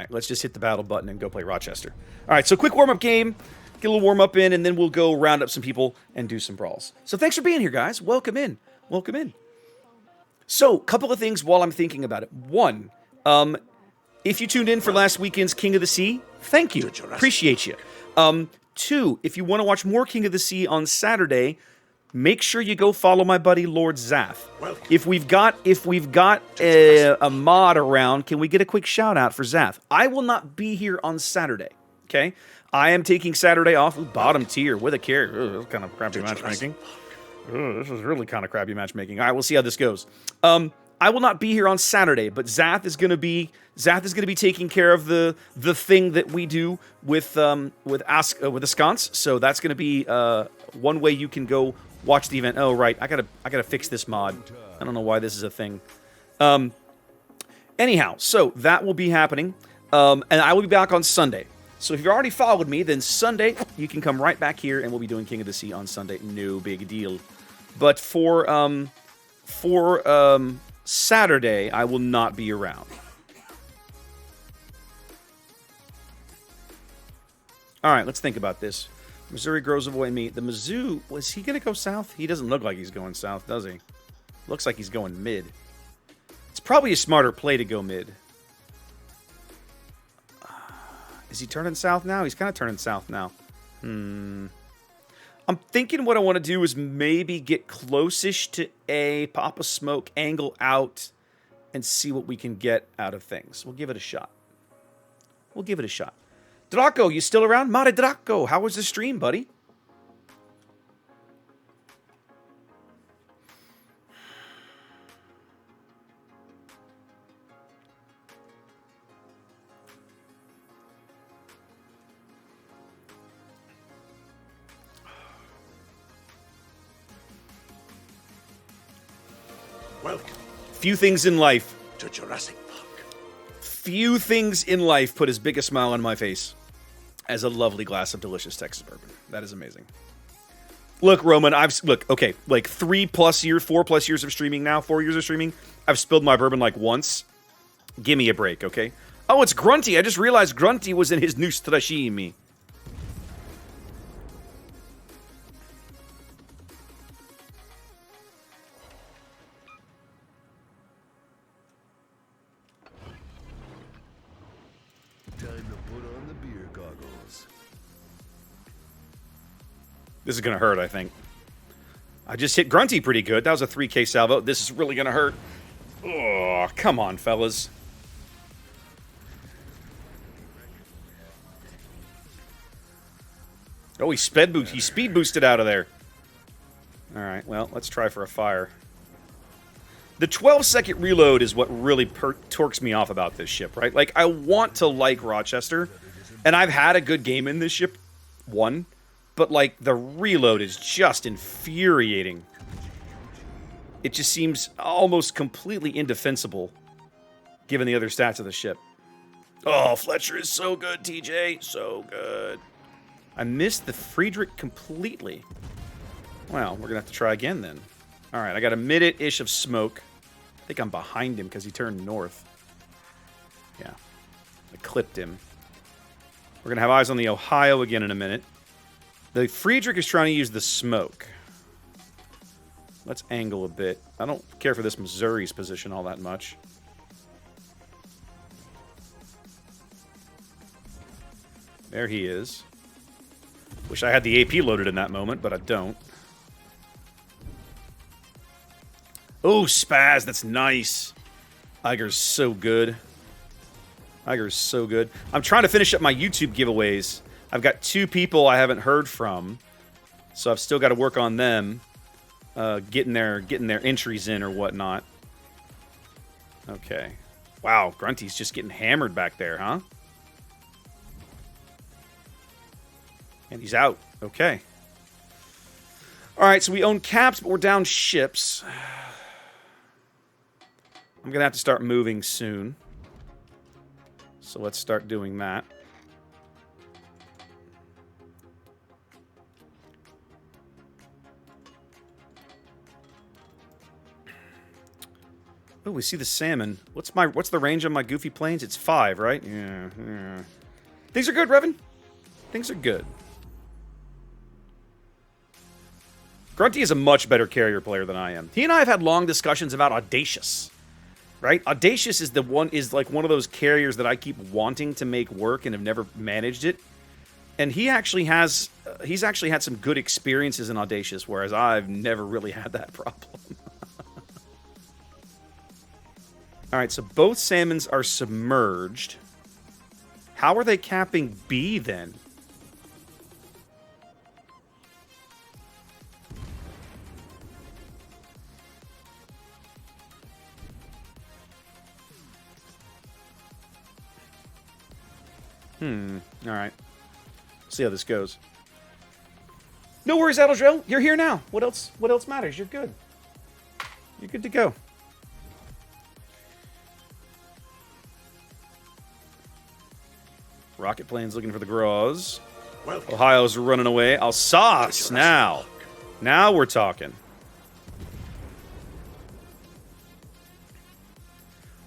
right, let's just hit the battle button and go play Rochester. All right, so quick warm-up game. Get a little warm-up in, and then we'll go round up some people and do some brawls. So thanks for being here, guys. Welcome in. Welcome in. So, couple of things while I'm thinking about it. One, if you tuned in for last weekend's King of the Sea, thank you. Appreciate you. Two, if you want to watch more King of the Sea on Saturday, make sure you go follow my buddy Lord Zath. If we've got a mod around, can we get a quick shout out for Zath? I will not be here on Saturday. Okay, I am taking Saturday off. Ooh, bottom tier with a carry. That's kind of crappy matchmaking. This is really kind of crappy matchmaking. All right, we'll see how this goes. I will not be here on Saturday, but Zath is going to be taking care of the thing that we do with the sconce. So that's going to be one way you can go watch the event. Oh right, I gotta fix this mod. I don't know why this is a thing. Anyhow, so that will be happening, and I will be back on Sunday. So if you've already followed me, then Sunday you can come right back here, and we'll be doing King of the Sea on Sunday. No big deal. But for Saturday, I will not be around. All right, let's think about this. Missouri grows away meat. The Mizzou, was he going to go south? He doesn't look like he's going south, does he? Looks like he's going mid. It's probably a smarter play to go mid. Is he turning south now? He's kind of turning south now. I'm thinking what I want to do is maybe get close-ish to A, pop a smoke, angle out, and see what we can get out of things. We'll give it a shot. We'll give it a shot. Draco, you still around? Mare Draco, how was the stream, buddy? Welcome. Few things in life. To Jurassic Park. Few things in life put as big a smile on my face as a lovely glass of delicious Texas bourbon. That is amazing. Look, Roman, okay, like 4+ years of streaming now, 4 years of streaming. I've spilled my bourbon like once. Give me a break, okay? Oh, it's Grunty. I just realized Grunty was in his new strashimi. This is going to hurt, I think. I just hit Grunty pretty good. That was a 3K salvo. This is really going to hurt. Oh, come on, fellas. Oh, he speed boosted out of there. All right, well, let's try for a fire. The 12-second reload is what really torques me off about this ship, right? Like, I want to like Rochester, and I've had a good game in this ship, but, like, the reload is just infuriating. It just seems almost completely indefensible, given the other stats of the ship. Oh, Fletcher is so good, TJ. So good. I missed the Friedrich completely. Well, we're going to have to try again, then. All right, I got a minute-ish of smoke. I think I'm behind him because he turned north. Yeah, I clipped him. We're going to have eyes on the Ohio again in a minute. The Friedrich is trying to use the smoke. Let's angle a bit. I don't care for this Missouri's position all that much. There he is. Wish I had the AP loaded in that moment, but I don't. Oh, Spaz, that's nice. Iger's so good. Iger's so good. I'm trying to finish up my YouTube giveaways. I've got 2 people I haven't heard from, so I've still got to work on them, getting their entries in or whatnot. Okay. Wow, Grunty's just getting hammered back there, huh? And he's out. Okay. All right, so we own caps, but we're down ships. I'm going to have to start moving soon. So let's start doing that. Oh, we see the salmon. What's the range on my goofy planes? It's 5, right? Yeah. Things are good, Revan. Things are good. Grunty is a much better carrier player than I am. He and I have had long discussions about Audacious. Right? Audacious is like one of those carriers that I keep wanting to make work and have never managed it. And he actually has he's actually had some good experiences in Audacious, whereas I've never really had that problem. Alright, so both salmons are submerged. How are they capping B then? Alright. See how this goes. No worries, Adaldrell. You're here now. What else matters? You're good. You're good to go. Rocket plane's looking for the Groz. Ohio's running away. Alsace now. Now we're talking.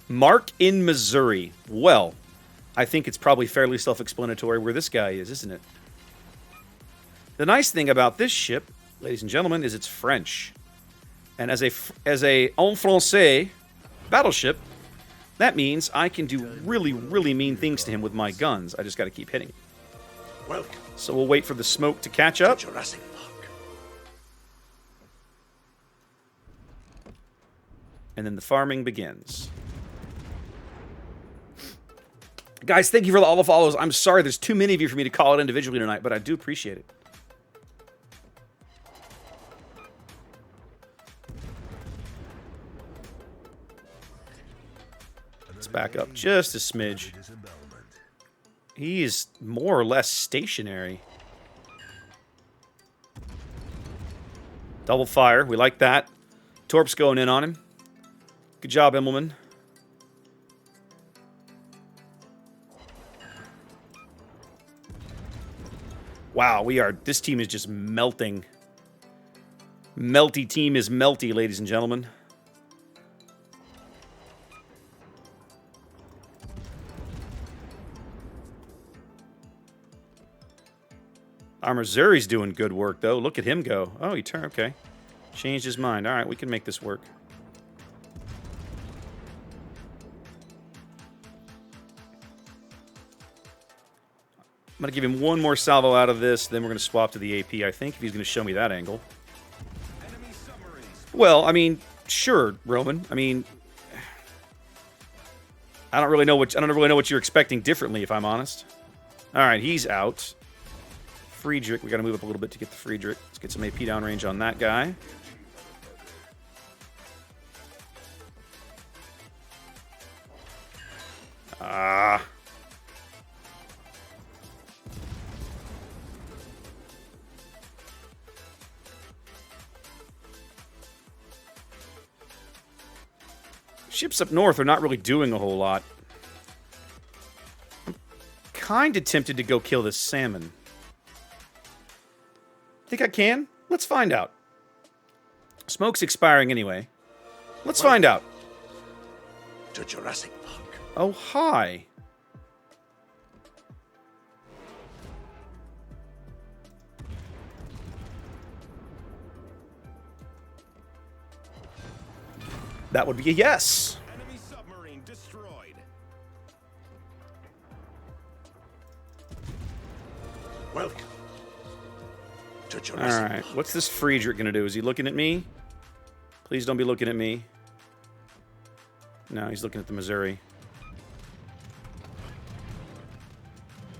Mark in Missouri. Well, I think it's probably fairly self-explanatory where this guy is, isn't it? The nice thing about this ship, ladies and gentlemen, is it's French. And as a en français battleship, that means I can do really, really mean things to him with my guns. I just got to keep hitting him. So we'll wait for the smoke to catch up. And then the farming begins. Guys, thank you for all the follows. I'm sorry there's too many of you for me to call it individually tonight, but I do appreciate it. Let's back up just a smidge. He is more or less stationary. Double fire. We like that. Torp's going in on him. Good job, Immelman. Wow, this team is just melting. Melty team is melty, ladies and gentlemen. Our Missouri's doing good work, though. Look at him go. Oh, he turned. Okay. Changed his mind. All right, we can make this work. I'm going to give him one more salvo out of this, then we're going to swap to the AP, I think, if he's going to show me that angle. Well, I mean, sure, Roman. I mean, I don't really know what you're expecting differently, if I'm honest. All right, he's out. Friedrich, we got to move up a little bit to get the Friedrich. Let's get some AP downrange on that guy. Ships up north are not really doing a whole lot. I'm kind of tempted to go kill this salmon. Think I can? Let's find out. Smoke's expiring anyway. Let's find out. To Jurassic Park. Oh, hi. That would be a yes. Enemy submarine destroyed. Welcome to Jurassic All right. Park. What's this Friedrich going to do? Is he looking at me? Please don't be looking at me. No, he's looking at the Missouri.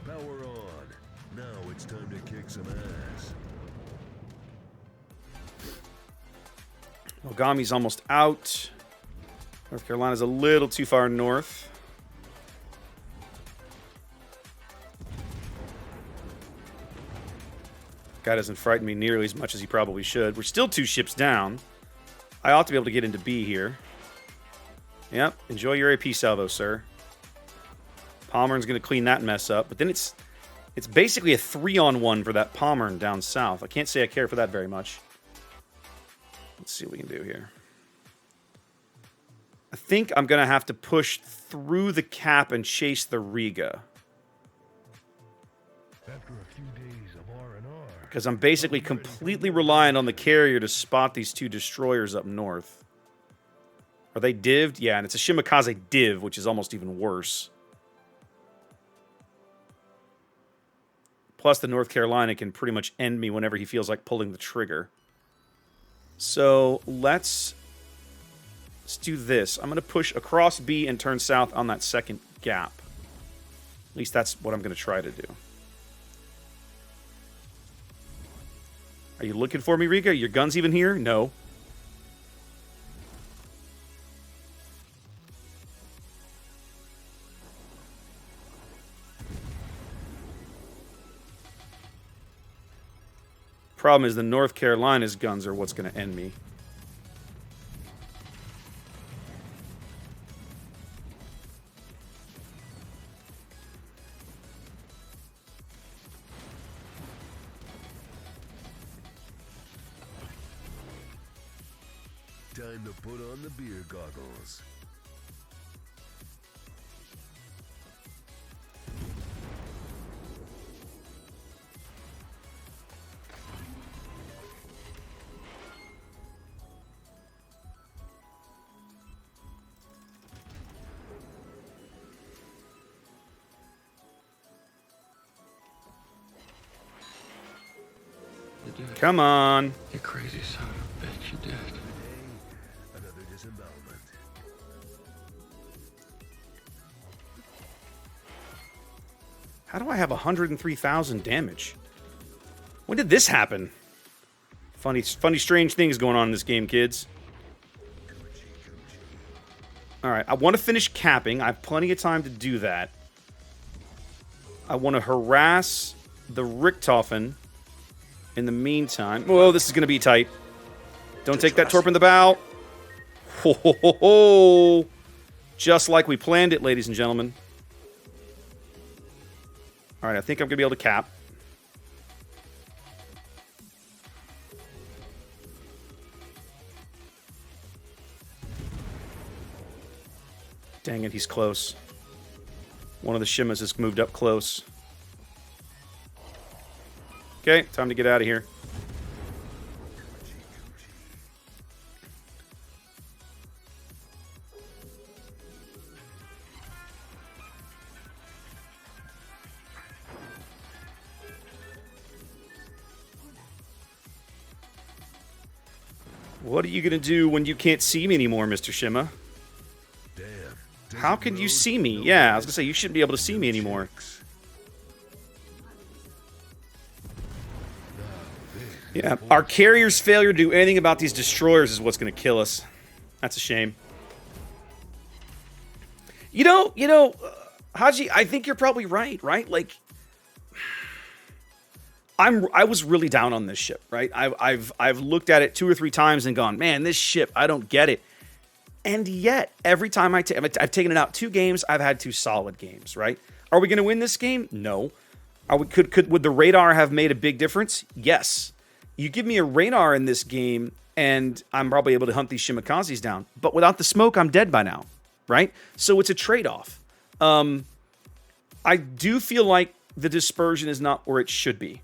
Power on. Now it's time to kick some ass. Mogami's almost out. North Carolina's a little too far north. Guy doesn't frighten me nearly as much as he probably should. We're still 2 ships down. I ought to be able to get into B here. Yep, enjoy your AP salvo, sir. Pommern's going to clean that mess up. But then it's basically a 3-on-1 for that Pommern down south. I can't say I care for that very much. Let's see what we can do here. I think I'm going to have to push through the cap and chase the Riga. After a few days of R&R, Because I'm basically completely reliant on the carrier to spot these two destroyers up north. Are they divved? Yeah, and it's a Shimakaze div, which is almost even worse. Plus, the North Carolina can pretty much end me whenever he feels like pulling the trigger. So, let's do this. I'm going to push across B and turn south on that second gap. At least that's what I'm going to try to do. Are you looking for me, Riga? Your gun's even here? No. Problem is the North Carolina's guns are what's going to end me. time to put on the beer goggles. Come on. You crazy son of a bitch, you did. Another disembowelment. How do I have 103,000 damage? When did this happen? Funny, strange things going on in this game, kids. Alright, I want to finish capping. I have plenty of time to do that. I want to harass the Richthofen in the meantime. Whoa, this is going to be tight. Don't take that torp in the bow. Ho, ho, ho, ho. Just like we planned it, ladies and gentlemen. Alright, I think I'm going to be able to cap. Dang it, he's close. One of the Shimas has moved up close. Okay, time to get out of here. What are you going to do when you can't see me anymore, Mr. Shima? Damn. How can you see me? Yeah, I was going to say, you shouldn't be able to see me anymore. Yeah, our carrier's failure to do anything about these destroyers is what's going to kill us. That's a shame. You know, Haji, I think you're probably right? Like, I was really down on this ship, right? I've looked at it 2 or 3 times and gone, man, this ship, I don't get it. And yet, every time I've taken it out 2 games, I've had 2 solid games, right? Are we going to win this game? No. Would the radar have made a big difference? Yes. You give me a radar in this game, and I'm probably able to hunt these Shimakazes down. But without the smoke, I'm dead by now, right? So it's a trade-off. I do feel like the dispersion is not where it should be.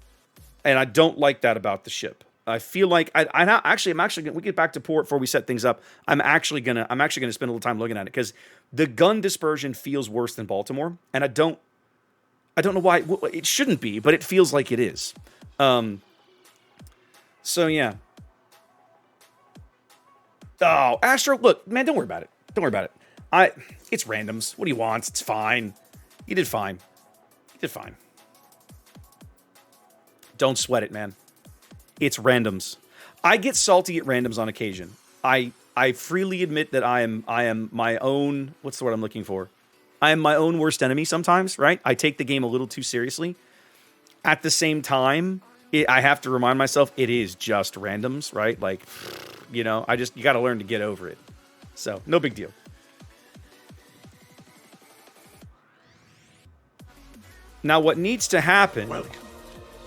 And I don't like that about the ship. I feel like I'm actually gonna, we get back to port before we set things up. I'm actually gonna spend a little time looking at it because the gun dispersion feels worse than Baltimore, and I don't know why it shouldn't be, but it feels like it is. So yeah. Oh, Astro, look, man, don't worry about it. Don't worry about it. It's randoms. What do you want? It's fine. You did fine. You did fine. Don't sweat it, man. It's randoms. I get salty at randoms on occasion. I freely admit that I am my own, what's the word I'm looking for? I am my own worst enemy sometimes, right? I take the game a little too seriously. At the same time, I have to remind myself it is just randoms, right? Like, you know, you got to learn to get over it. So, no big deal. Now, what needs to happen? Welcome.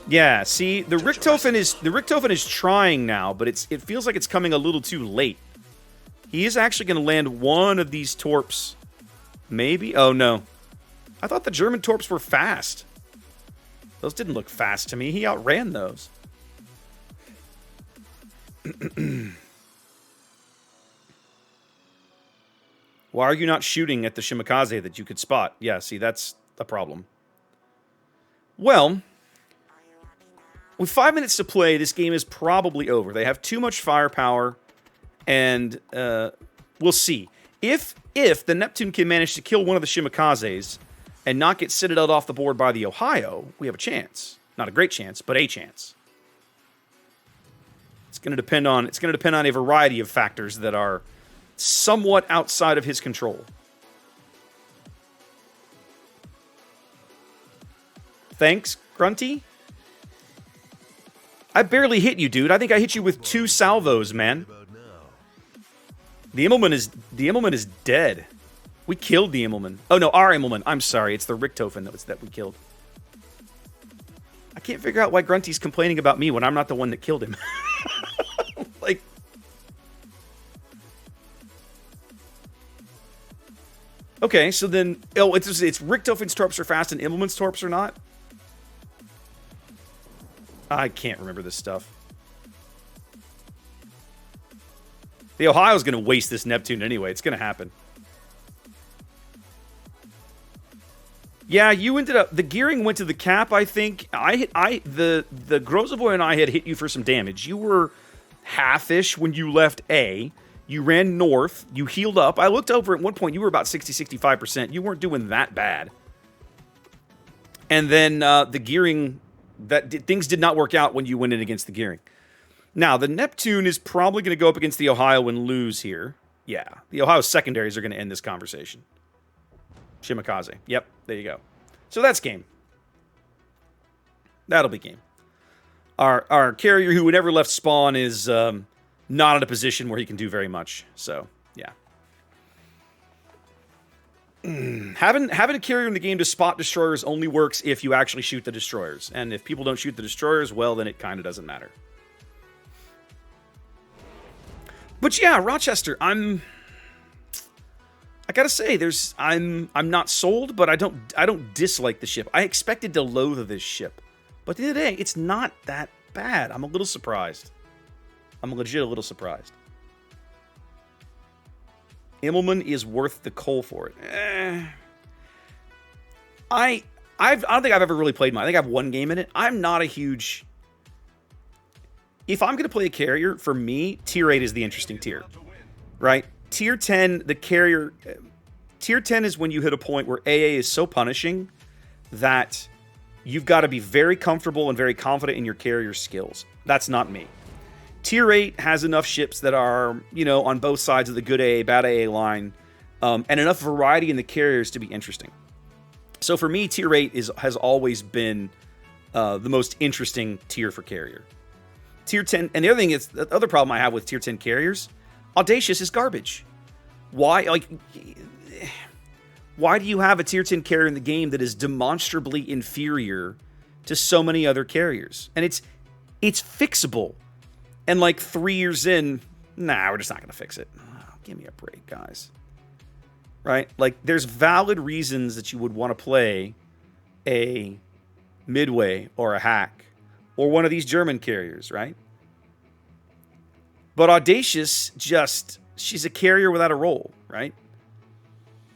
Yeah, see, the Richthofen is trying now, but it feels like it's coming a little too late. He is actually going to land one of these torps. Maybe? Oh, no. I thought the German torps were fast. Those didn't look fast to me. He outran those. Why are you not shooting at the Shimakaze that you could spot? Yeah, see, that's a problem. Well, with 5 minutes to play, this game is probably over. They have too much firepower, and we'll see. If the Neptune can manage to kill one of the Shimikazes and not get citadeled off the board by the Ohio, we have a chance. Not a great chance, but a chance. It's going to depend on a variety of factors that are somewhat outside of his control. Thanks, Grunty. I barely hit you, dude. I think I hit you with 2 salvos, man. The Immelman is dead. We killed the Immelman. Oh no, our Immelman. I'm sorry, it's the Richthofen that we killed. I can't figure out why Grunty's complaining about me when I'm not the one that killed him. Like, okay, so then it's Richthofen's torps are fast and Immelman's torps are not. I can't remember this stuff. The Ohio's going to waste this Neptune anyway. It's going to happen. Yeah, you ended up... The gearing went to the cap, I think. The Grozovoy and I had hit you for some damage. You were half-ish when you left A. You ran north. You healed up. I looked over at one point. You were about 60-65%. You weren't doing that bad. And then the gearing... things did not work out when you went in against the gearing. Now, the Neptune is probably going to go up against the Ohio and lose here. Yeah, the Ohio secondaries are going to end this conversation. Shimakaze. Yep, there you go. So that's game. That'll be game. Our carrier who never left spawn is not in a position where he can do very much. So, yeah. Having a carrier in the game to spot destroyers only works if you actually shoot the destroyers. And if people don't shoot the destroyers, well, then it kind of doesn't matter. But yeah, Rochester, I gotta say, I'm not sold, but I don't dislike the ship. I expected to loathe this ship, but at the end of the day, it's not that bad. I'm a little surprised. I'm legit a little surprised. Immelman is worth the coal for it. I don't think I've ever really played mine. I think I have one game in it. I'm not a huge... If I'm going to play a carrier, for me, Tier 8 is the interesting tier, right? Tier 10, the carrier... Tier 10 is when you hit a point where AA is so punishing that you've got to be very comfortable and very confident in your carrier skills. That's not me. Tier 8 has enough ships that are, on both sides of the good AA, bad AA line, and enough variety in the carriers to be interesting. So for me, Tier 8 has always been the most interesting tier for carrier. Tier 10, and the other thing is, the other problem I have with Tier 10 carriers, Audacious is garbage. Why do you have a Tier 10 carrier in the game that is demonstrably inferior to so many other carriers? And it's fixable. And like 3 years in, nah, we're just not going to fix it. Oh, give me a break, guys. Right? Like, there's valid reasons that you would want to play a Midway or a Hack or one of these German carriers, right? But Audacious she's a carrier without a role, right?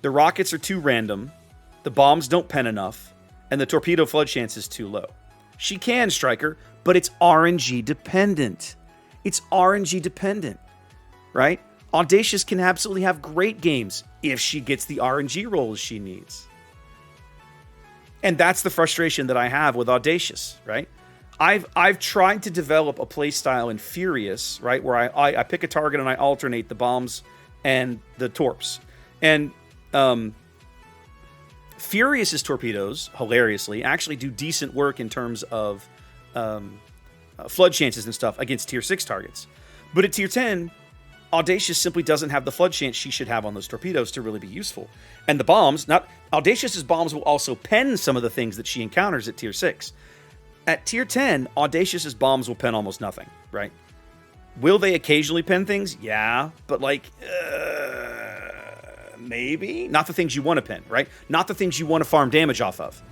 The rockets are too random, the bombs don't pen enough, and the torpedo flood chance is too low. She can strike her, but it's RNG dependent. It's RNG dependent, right? Audacious can absolutely have great games if she gets the RNG rolls she needs. And that's the frustration that I have with Audacious, right? I've tried to develop a playstyle in Furious, right, where I pick a target and I alternate the bombs and the torps. And Furious's torpedoes, hilariously, actually do decent work in terms of flood chances and stuff against Tier 6 targets. But at Tier 10, Audacious simply doesn't have the flood chance she should have on those torpedoes to really be useful. And the bombs, Audacious's bombs will also pen some of the things that she encounters at Tier 6. At Tier 10, Audacious's bombs will pen almost nothing, right? Will they occasionally pen things? Yeah, but like, maybe not the things you want to pen, right? Not the things you want to farm damage off of.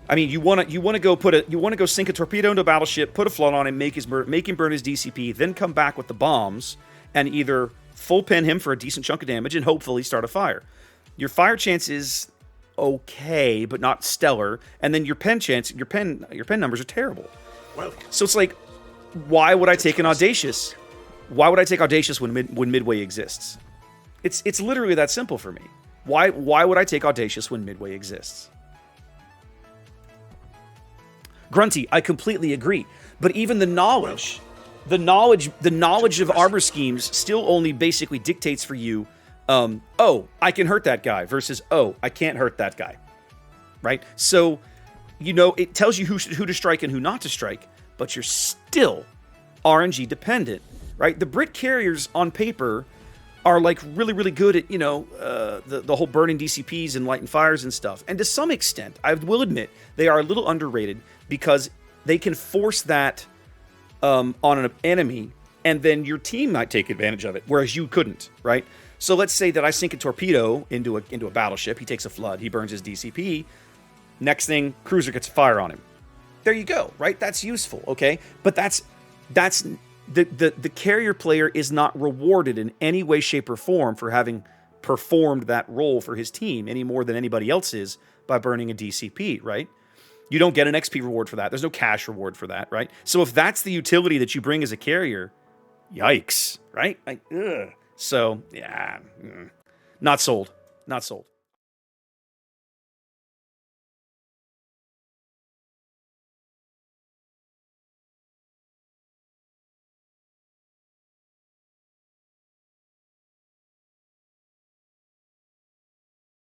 I mean, you want to go sink a torpedo into a battleship, put a flood on him, make him burn his DCP, then come back with the bombs and either full pen him for a decent chunk of damage and hopefully start a fire. Your fire chance is okay, but not stellar, and then your pen numbers are terrible. Welcome. So it's like, why would I take an Audacious? Why would I take Audacious when Midway exists? It's literally that simple for me. Why would I take Audacious when Midway exists? Grunty, I completely agree. But even the knowledge of armor schemes still only basically dictates for you, oh, I can hurt that guy versus, oh, I can't hurt that guy. Right? So, it tells you who to strike and who not to strike, but you're still RNG dependent, right? The Brit carriers on paper are like really, really good at, the whole burning DCPs and lighting fires and stuff. And to some extent, I will admit, they are a little underrated because they can force that on an enemy, and then your team might take advantage of it, whereas you couldn't, right? So let's say that I sink a torpedo into a battleship. He takes a flood. He burns his DCP. Next thing, cruiser gets a fire on him. There you go, right? That's useful, okay? But that's the carrier player is not rewarded in any way, shape, or form for having performed that role for his team any more than anybody else is by burning a DCP, right? You don't get an XP reward for that. There's no cash reward for that, right? So if that's the utility that you bring as a carrier, yikes, right? Like, ugh. So, yeah, not sold. Not sold.